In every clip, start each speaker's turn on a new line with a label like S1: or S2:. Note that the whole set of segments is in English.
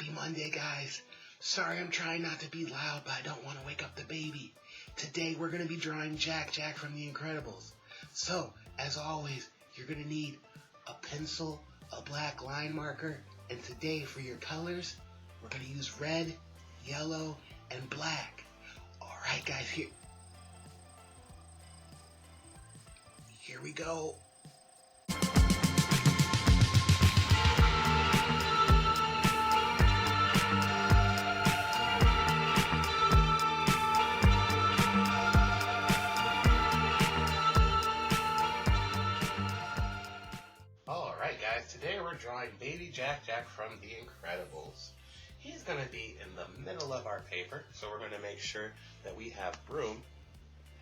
S1: Happy Monday, guys. Sorry I'm trying not to be loud, but I don't want to wake up the baby. Today we're going to be drawing Jack from The Incredibles. So, as always, you're going to need a pencil, a black line marker, and today for your colors, we're going to use red, yellow, and black. Alright guys, here we go. Alright guys, today we're drawing baby Jack from The Incredibles. He's going to be in the middle of our paper, so we're going to make sure that we have room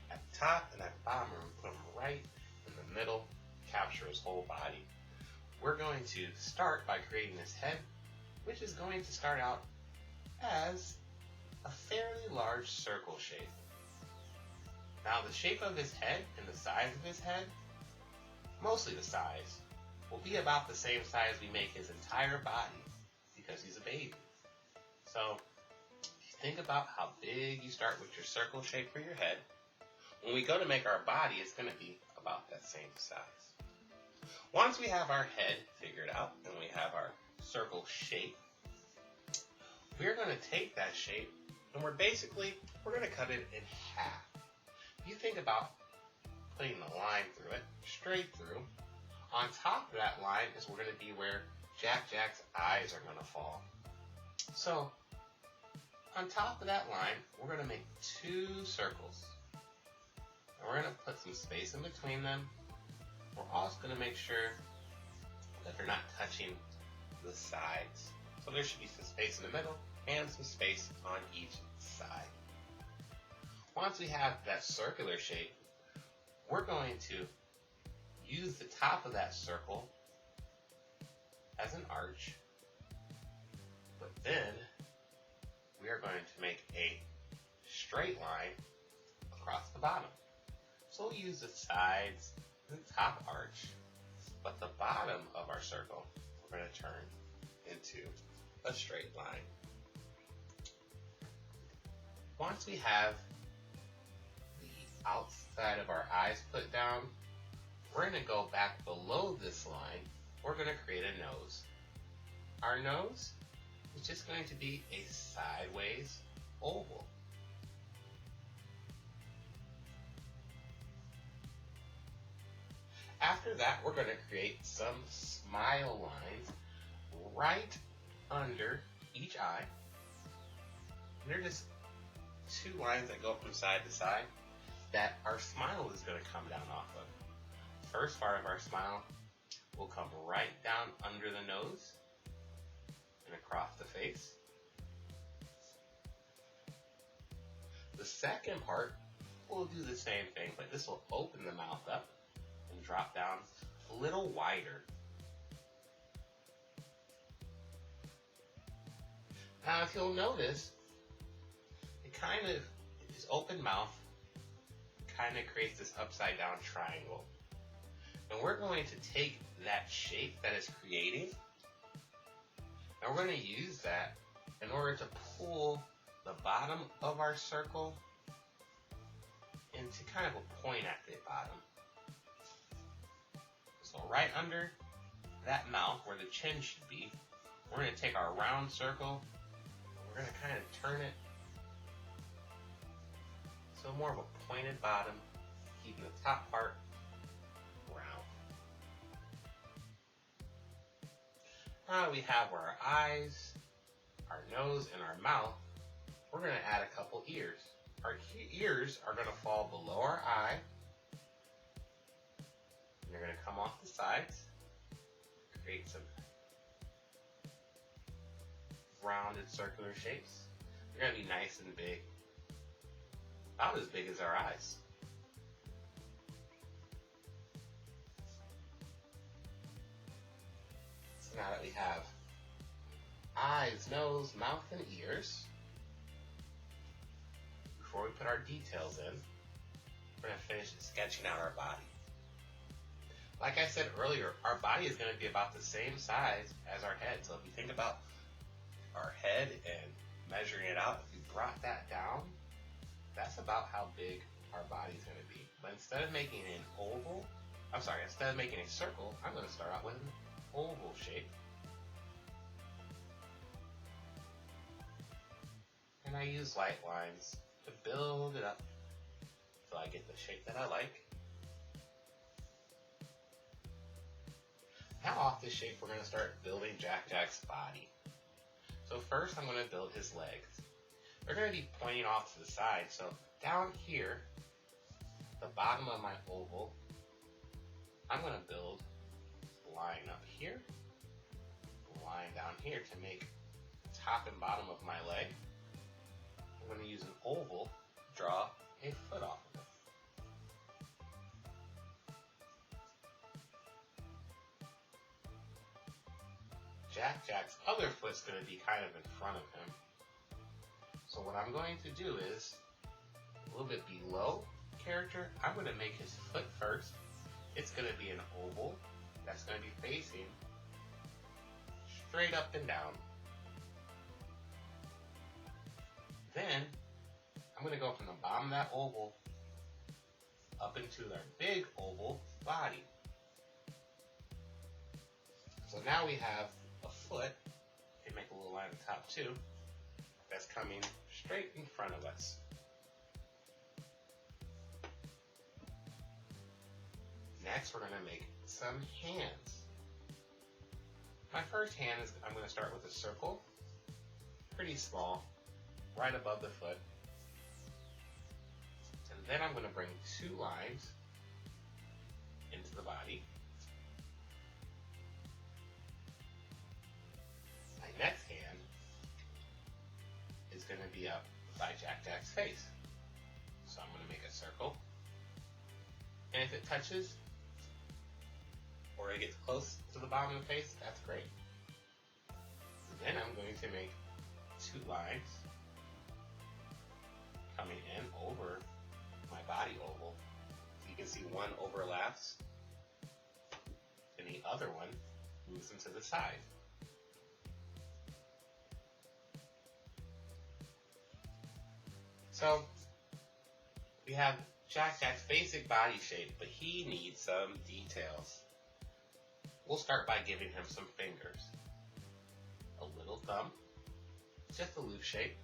S1: at the top and at the bottom. We're going to put him right in the middle, capture his whole body. We're going to start by creating his head, which is going to start out as a fairly large circle shape. Now the shape of his head and the size of his head, mostly the size, will be about the same size we make his entire body because he's a baby. So, if you think about how big you start with your circle shape for your head, when we go to make our body, it's going to be about that same size. Once we have our head figured out and we have our circle shape, we're going to take that shape and we're going to cut it in half. You think about putting the line through it, straight through. On top of that line is going to be where Jack's eyes are going to fall. So, on top of that line, we're going to make two circles. And we're going to put some space in between them. We're also going to make sure that they're not touching the sides. So there should be some space in the middle and some space on each side. Once we have that circular shape, we're going to use the top of that circle as an arch, but then we are going to make a straight line across the bottom. So we'll use the sides and the top arch, but the bottom of our circle we're going to turn into a straight line. Once we have the outside of our eyes put down, we're going to go back below this line. We're going to create a nose. Our nose is just going to be a sideways oval. After that, we're going to create some smile lines right under each eye. And they're just two lines that go from side to side that our smile is going to come down off of. First part of our smile will come right down under the nose and across the face. The second part will do the same thing, but this will open the mouth up and drop down a little wider. Now if you'll notice, this open mouth kind of creates this upside down triangle. And we're going to take that shape that it's creating, and we're going to use that in order to pull the bottom of our circle into kind of a point at the bottom. So right under that mouth where the chin should be, we're going to take our round circle, and we're going to kind of turn it so more of a pointed bottom, keeping the top part round. Now we have our eyes, our nose, and our mouth. We're going to add a couple ears. Our ears are going to fall below our eye. And they're going to come off the sides, create some rounded circular shapes. They're going to be nice and big, about as big as our eyes. So now that we have eyes, nose, mouth, and ears, before we put our details in, we're going to finish sketching out our body. Like I said earlier, our body is going to be about the same size as our head. So if you think about our head and measuring it out, if we brought that down, that's about how big our body's going to be. But instead of making an oval, instead of making a circle, I'm going to start out with an oval shape. And I use light lines to build it up so I get the shape that I like. Now off this shape, we're going to start building Jack Jack's body. So first I'm going to build his legs. They're going to be pointing off to the side, so down here, the bottom of my oval, I'm going to build a line up here, a line down here to make the top and bottom of my leg. I'm going to use an oval to draw a foot off of it. Jack Jack's other foot's going to be kind of in front of him. So what I'm going to do is, a little bit below character, I'm going to make his foot first. It's going to be an oval that's going to be facing straight up and down. Then, I'm going to go from the bottom of that oval up into our big oval body. So now we have a foot, and make a little line at the top too, that's coming straight in front of us. Next, we're going to make some hands. My first hand is, I'm going to start with a circle, pretty small, right above the foot. And then I'm going to bring two lines into the body. My next hand is going to be up by Jack Jack's face. So I'm going to make a circle. And if it touches, or it gets close to the bottom of the face, that's great. Then I'm going to make two lines coming in over my body oval. You can see one overlaps and the other one moves into the side. So we have Jack Jack's basic body shape, but he needs some details. We'll start by giving him some fingers. A little thumb, just a loop shape,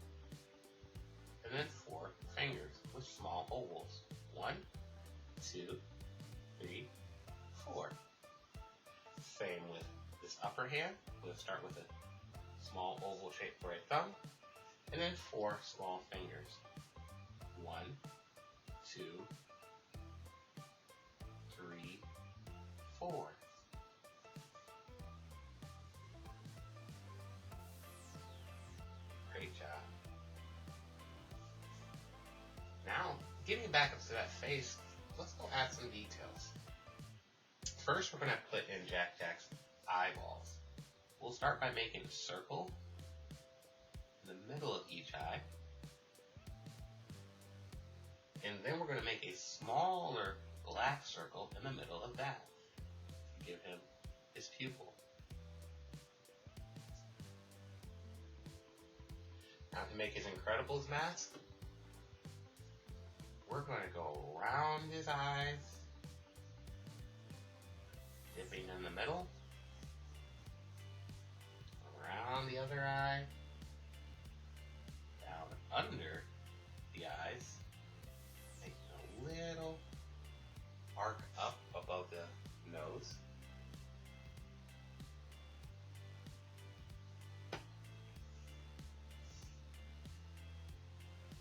S1: and then 4 fingers with small ovals. 1, 2, 3, 4. Same with this upper hand. We'll start with a small oval shape for a thumb, and then 4 small fingers. 1, 2, 3, 4. Great job. Now, getting back up to that face, let's go add some details. First, we're going to put in Jack Jack's eyeballs. We'll start by making a circle in the middle of each eye. And then we're going to make a smaller black circle in the middle of that to give him his pupil. Now to make his Incredibles mask, we're going to go around his eyes, dipping in the middle, around the other eye, down under the eyes, making a little arc up above the nose.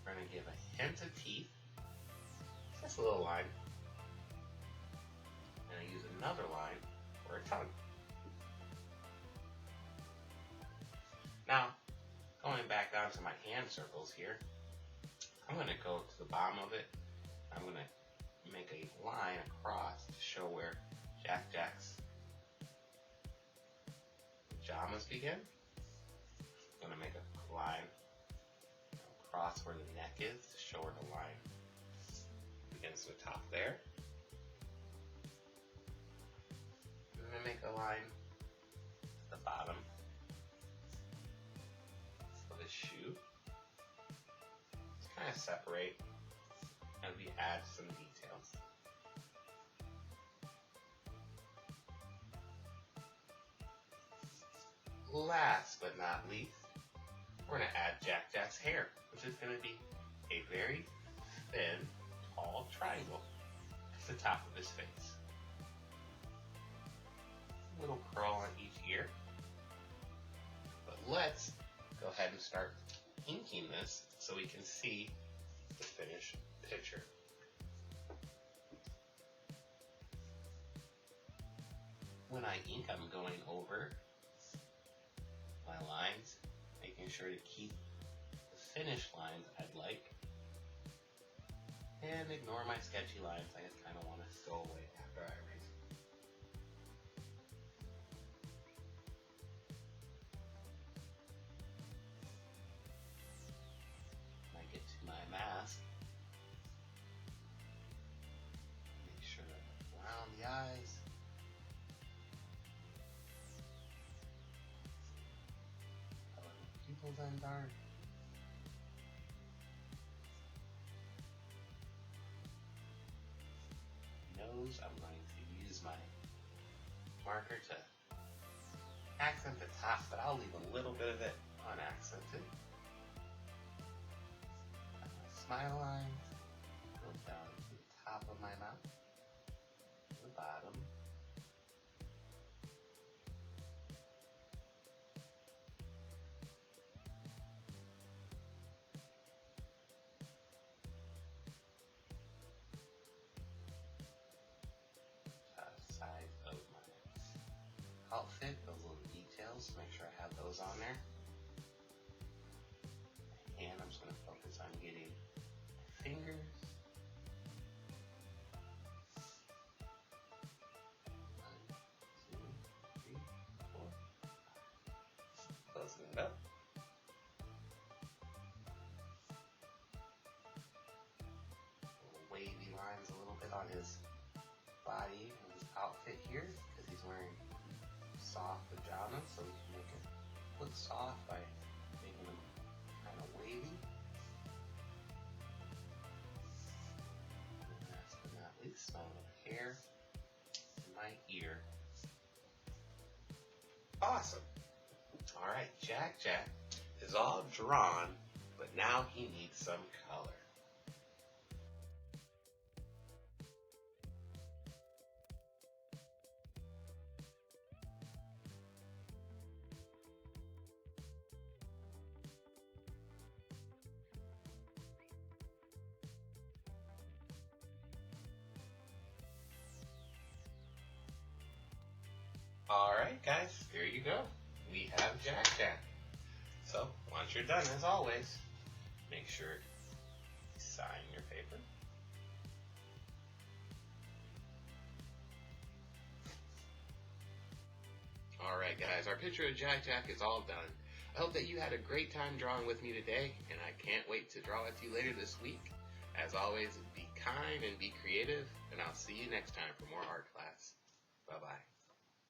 S1: We're going to give a hint of teeth, just a little line, and I use another line for a tongue. Now, going back down to my hand circles here, I'm going to go to the bottom of it. I'm going to make a line across to show where Jack Jack's pajamas begin. I'm going to make a line across where the neck is to show where the line begins to the top there. I'm going to make a line at the bottom separate and we add some details. Last but not least, we're going to add Jack Jack's hair, which is going to be a very thin, tall triangle at the top of his face. A little curl on each ear. But let's go ahead and start inking this so we can see the finished picture. When I ink, I'm going over my lines, making sure to keep the finished lines I'd like, and ignore my sketchy lines I just kind of want to go away after I erase them. When I get to my mask, make sure that around the eyes, pupils and dark. Nose, I'm going to use my marker to accent the top, but I'll leave a little bit of it unaccented. Smile line goes down to the top of my mouth, to the bottom. Side of my outfit, those little details, make sure I have those on there. And I'm just going to focus on getting fingers. 1, 2, 3, 4, 5. Closing it up. Little wavy lines a little bit on his body and his outfit here because he's wearing soft pajamas, so we can make it look soft by making them kind of wavy. And last but not least, my little hair and my ear. Awesome. Alright, Jack Jack is all drawn, but now he needs some color. Alright guys, there you go. We have Jack Jack. So, once you're done, as always, make sure you sign your paper. Alright guys, our picture of Jack Jack is all done. I hope that you had a great time drawing with me today, and I can't wait to draw with you later this week. As always, be kind and be creative, and I'll see you next time for more art class. Bye-bye.